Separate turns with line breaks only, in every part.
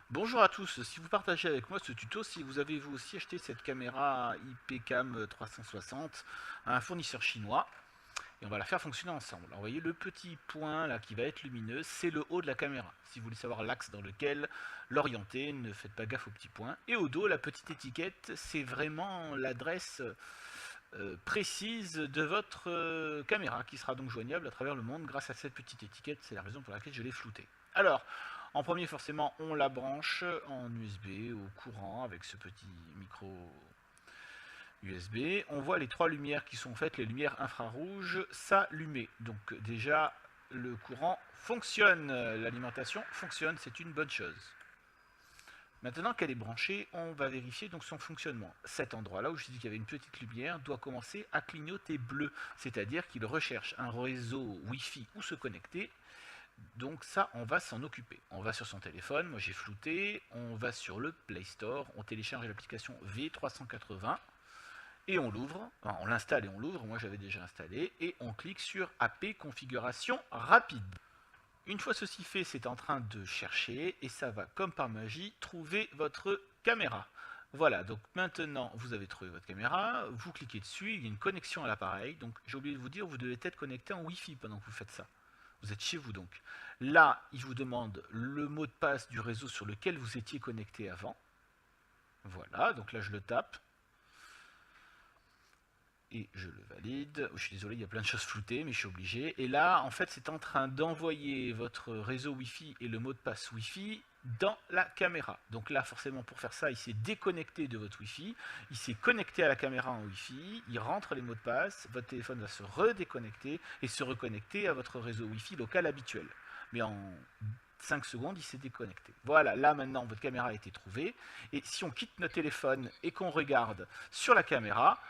Bonjour à tous, si vous partagez avec moi ce tuto, si vous avez vous aussi acheté cette caméra IPCAM 360 à un fournisseur chinois, et on va la faire fonctionner ensemble. Alors, vous voyez le petit point là qui va être lumineux, c'est le haut de la caméra. Si vous voulez savoir l'axe dans lequel l'orienter, ne faites pas gaffe au petit point. Et au dos, la petite étiquette, c'est vraiment l'adresse précise de votre caméra qui sera donc joignable à travers le monde grâce à cette petite étiquette. C'est la raison pour laquelle je l'ai floutée. Alors, en premier, forcément, on la branche en USB au courant avec ce petit micro USB. On voit les trois lumières qui sont en fait les lumières infrarouges s'allumer. Donc déjà, le courant fonctionne, l'alimentation fonctionne, c'est une bonne chose. Maintenant qu'elle est branchée, on va vérifier donc son fonctionnement. Cet endroit-là où je dis qu'il y avait une petite lumière doit commencer à clignoter bleu, c'est-à-dire qu'il recherche un réseau Wi-Fi où se connecter. Donc ça, on va s'en occuper. On va sur son téléphone, moi j'ai flouté, on va sur le Play Store, on télécharge l'application V380 et on l'ouvre, enfin, on l'installe et on l'ouvre, moi j'avais déjà installé, et on clique sur AP configuration rapide. Une fois ceci fait, c'est en train de chercher et ça va comme par magie trouver votre caméra. Voilà, donc maintenant vous avez trouvé votre caméra, vous cliquez dessus, il y a une connexion à l'appareil, donc j'ai oublié de vous dire, vous devez être connecté en Wi-Fi pendant que vous faites ça. Vous êtes chez vous donc. Là, il vous demande le mot de passe du réseau sur lequel vous étiez connecté avant. Voilà, donc là je le tape. Et je le valide. Je suis désolé, il y a plein de choses floutées, mais je suis obligé. Et là, en fait, c'est en train d'envoyer votre réseau Wi-Fi et le mot de passe Wi-Fi dans la caméra. Donc là, forcément, pour faire ça, il s'est déconnecté de votre Wi-Fi, il s'est connecté à la caméra en Wi-Fi, il rentre les mots de passe, votre téléphone va se redéconnecter et se reconnecter à votre réseau Wi-Fi local habituel. Mais en 5 secondes, il s'est déconnecté. Voilà, là maintenant, votre caméra a été trouvée. Et si on quitte notre téléphone et qu'on regarde sur la caméra,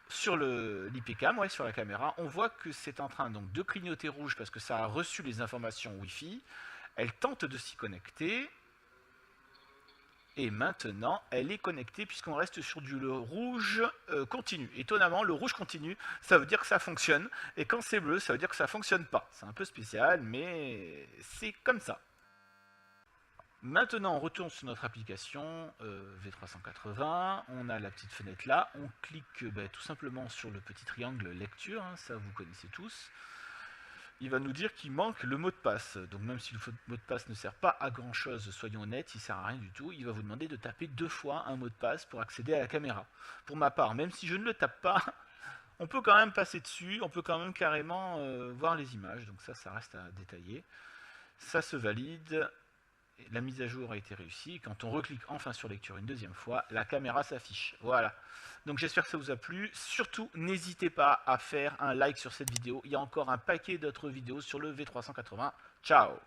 sur l'IPCAM, ouais, sur la caméra, on voit que c'est en train donc de clignoter rouge parce que ça a reçu les informations Wi-Fi. Elle tente de s'y connecter. Et maintenant, elle est connectée puisqu'on reste sur du rouge continu. Étonnamment, le rouge continu, ça veut dire que ça fonctionne. Et quand c'est bleu, ça veut dire que ça fonctionne pas. C'est un peu spécial, mais c'est comme ça. Maintenant, on retourne sur notre application V380, on a la petête fenêtre là, on clique tout simplement sur le petit triangle lecture, hein, ça vous connaissez tous. Il va nous dire qu'il manque le mot de passe, donc même si le mot de passe ne sert pas à grand chose, soyons honnêtes, il ne sert à rien du tout, il va vous demander de taper 2 fois un mot de passe pour accéder à la caméra. Pour ma part, même si je ne le tape pas, on peut quand même passer dessus, on peut quand même carrément voir les images, donc ça reste à détailler. Ça se valide. La mise à jour a été réussie. Quand on reclique enfin sur lecture une deuxième fois, la caméra s'affiche. Voilà. Donc j'espère que ça vous a plu. Surtout, n'hésitez pas à faire un like sur cette vidéo. Il y a encore un paquet d'autres vidéos sur le V380. Ciao!